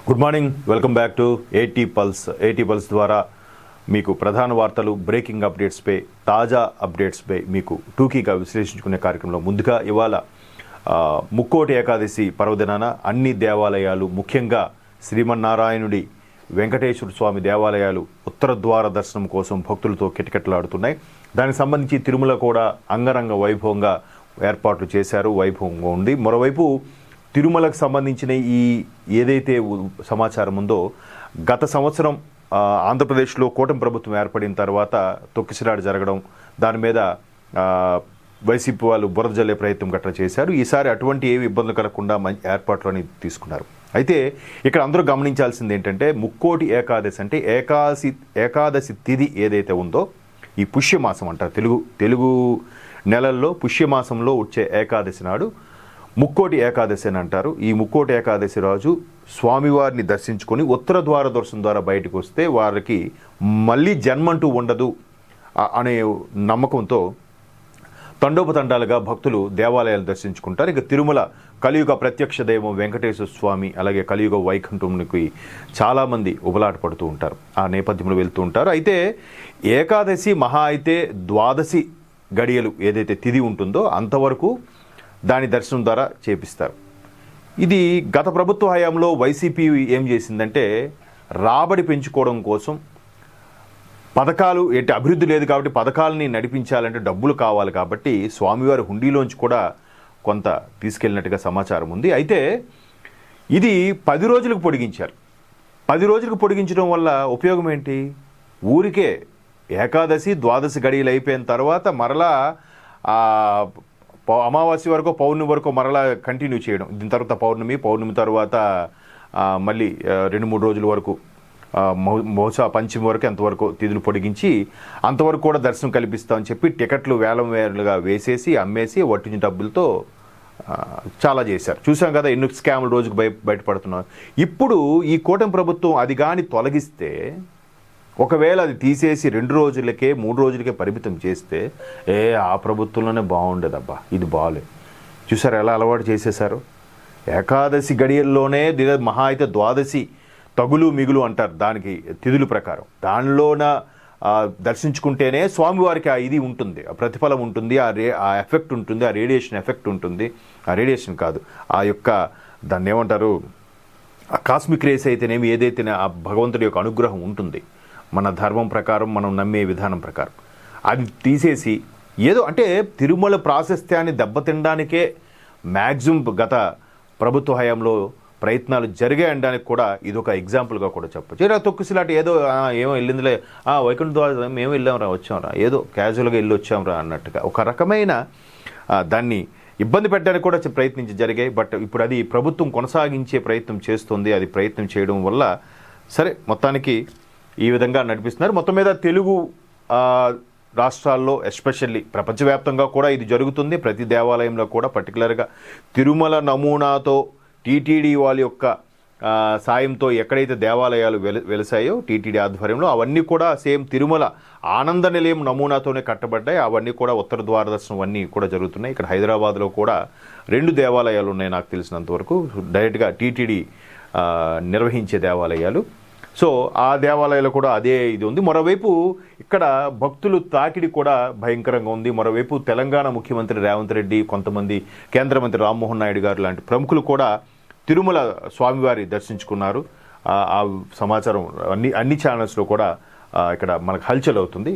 Good morning, welcome back to ఏటీ pulse ద్వారా మీకు ప్రధాన వార్తలు, బ్రేకింగ్ అప్డేట్స్పై, తాజా అప్డేట్స్పై మీకు టూకీగా విశ్లేషించుకునే కార్యక్రమంలో ముందుగా ఇవాళ ముక్కోటి ఏకాదశి పర్వదినాన అన్ని దేవాలయాలు, ముఖ్యంగా శ్రీమన్నారాయణుడి వెంకటేశ్వర స్వామి దేవాలయాలు ఉత్తర ద్వార దర్శనం కోసం భక్తులతో కిటకిటలాడుతున్నాయి. దానికి సంబంధించి తిరుమల కూడా అంగరంగ వైభవంగా ఏర్పాట్లు చేశారు, వైభవంగా ఉంది. మరోవైపు తిరుమలకు సంబంధించిన ఈ ఏదైతే సమాచారం ఉందో, గత సంవత్సరం ఆంధ్రప్రదేశ్లో కూటమి ప్రభుత్వం ఏర్పడిన తర్వాత తొక్కిసలాట జరగడం, దాని మీద వైసీపీ వాళ్ళు బురద జల్లే ప్రయత్నం గట్రా చేశారు. ఈసారి అటువంటి ఏవి ఇబ్బందులు కలగకుండా ఏర్పాట్లు అనేది తీసుకున్నారు. అయితే ఇక్కడ అందరూ గమనించాల్సింది ఏంటంటే, ముక్కోటి ఏకాదశి అంటే ఏకాదశి తిథి ఏదైతే ఉందో, ఈ పుష్యమాసం అంటారు, తెలుగు నెలల్లో పుష్యమాసంలో వచ్చే ఏకాదశి నాడు ముక్కోటి ఏకాదశి అని అంటారు. ఈ ముక్కోటి ఏకాదశి రోజు స్వామివారిని దర్శించుకొని ఉత్తర ద్వార దర్శనం ద్వారా బయటకు వస్తే వారికి మళ్ళీ జన్మంటూ ఉండదు అనే నమ్మకంతో తండోపతండాలుగా భక్తులు దేవాలయాలు దర్శించుకుంటారు. ఇక తిరుమల కలియుగ ప్రత్యక్ష దైవం వెంకటేశ్వర స్వామి, అలాగే కలియుగ వైకుంఠమునికి చాలామంది ఉబలాట పడుతూ ఉంటారు, ఆ నేపథ్యంలో వెళ్తూ ఉంటారు. అయితే ఏకాదశి మహా అయితే ద్వాదశి గడియలు ఏదైతే తిథి ఉంటుందో అంతవరకు దాని దర్శనం ద్వారా చేపిస్తారు. ఇది గత ప్రభుత్వ హయాంలో వైసీపీ ఏం చేసిందంటే, రాబడి పెంచుకోవడం కోసం పథకాలు అభివృద్ధి లేదు కాబట్టి పథకాలని నడిపించాలంటే డబ్బులు కావాలి కాబట్టి స్వామివారి హుండీలోంచి కూడా కొంత తీసుకెళ్ళినట్టుగా సమాచారం ఉంది. అయితే ఇది 10 రోజులకు పొడిగించారు. 10 రోజులకు పొడిగించడం వల్ల ఉపయోగం ఏంటి? ఊరికే ఏకాదశి ద్వాదశి గడియలు అయిపోయిన తర్వాత మరలా అమావాస్య వరకు, పౌర్ణమి వరకు మరలా కంటిన్యూ చేయడం. దీని తర్వాత పౌర్ణమి తర్వాత మళ్ళీ 2-3 రోజుల వరకు, బహుశా పంచమి వరకు ఎంతవరకు తిథులు పొడిగించి అంతవరకు కూడా దర్శనం కల్పిస్తామని చెప్పి టికెట్లు వేలం వేలుగా వేసేసి అమ్మేసి వట్టించిన డబ్బులతో చాలా చేశారు. చూసాం కదా ఎన్ని స్కామ్లు రోజుకు బయటపడుతున్నారు. ఇప్పుడు ఈ కూటమి ప్రభుత్వం అది కానీ తొలగిస్తే, ఒకవేళ అది తీసేసి 2 రోజులకే 3 రోజులకే పరిమితం చేస్తే, ఆ ప్రభుత్వంలోనే బాగుండేదబ్బా, ఇది బాగాలేదు. చూసారు ఎలా అలవాటు చేసేశారు. ఏకాదశి గడియల్లోనే మహా అయితే ద్వాదశి తగులు మిగులు అంటారు, దానికి తిథుల ప్రకారం దానిలోన దర్శించుకుంటేనే స్వామివారికి ఆ ఇది ఉంటుంది, ఆ ప్రతిఫలం ఉంటుంది, ఆ ఎఫెక్ట్ ఉంటుంది, ఆ రేడియేషన్ ఎఫెక్ట్ ఉంటుంది. ఆ రేడియేషన్ కాదు, ఆ యొక్క దాన్ని ఏమంటారు, ఆ కాస్మిక్ రేస్ అయితేనేమి, ఏదైతేనే ఆ భగవంతుడి యొక్క అనుగ్రహం ఉంటుంది మన ధర్మం ప్రకారం, మనం నమ్మే విధానం ప్రకారం. అది తీసేసి ఏదో అంటే తిరుమల ప్రాశస్త్యాన్ని దెబ్బతినడానికే మ్యాక్సిమం గత ప్రభుత్వ హయాంలో ప్రయత్నాలు జరిగాయి అనడానికి కూడా ఇది ఒక ఎగ్జాంపుల్గా కూడా చెప్పచ్చు. ఇలా తొక్కిసలాట ఏమో వెళ్ళిందిలే, వైకుంఠ ద్వారా మేము వెళ్ళాంరా వచ్చాంరా, ఏదో క్యాజువల్గా వెళ్ళి వచ్చాంరా అన్నట్టుగా ఒక రకమైన దాన్ని ఇబ్బంది పెట్టడానికి కూడా ప్రయత్నించి జరిగాయి. బట్ ఇప్పుడు అది ప్రభుత్వం కొనసాగించే ప్రయత్నం చేస్తుంది. అది ప్రయత్నం చేయడం వల్ల సరే మొత్తానికి ఈ విధంగా నడిపిస్తున్నారు. మొత్తం మీద తెలుగు రాష్ట్రాల్లో, ఎస్పెషల్లీ ప్రపంచవ్యాప్తంగా కూడా ఇది జరుగుతుంది. ప్రతి దేవాలయంలో కూడా, పర్టికులర్గా తిరుమల నమూనాతో టీటీడీ వాళ్ళ యొక్క సాయంతో ఎక్కడైతే దేవాలయాలు వెలిసాయో టీటీడీ ఆధ్వర్యంలో, అవన్నీ కూడా సేమ్ తిరుమల ఆనంద నిలయం నమూనాతోనే కట్టబడ్డాయి. అవన్నీ కూడా ఉత్తర ద్వార దర్శనం అన్నీ కూడా జరుగుతున్నాయి. ఇక్కడ హైదరాబాద్లో కూడా 2 దేవాలయాలు ఉన్నాయి నాకు తెలిసినంతవరకు, డైరెక్ట్గా టీటీడీ నిర్వహించే దేవాలయాలు. సో ఆ దేవాలయాలు కూడా అదే ఇది ఉంది. మరోవైపు ఇక్కడ భక్తులు తాకిడి కూడా భయంకరంగా ఉంది. మరోవైపు తెలంగాణ ముఖ్యమంత్రి రేవంత్ రెడ్డి, కొంతమంది కేంద్ర మంత్రి రామ్మోహన్ నాయుడు గారు లాంటి ప్రముఖులు కూడా తిరుమల స్వామివారి దర్శించుకున్నారు. ఆ సమాచారం అన్ని ఛానల్స్లో కూడా ఇక్కడ మనకు హల్చల్ అవుతుంది.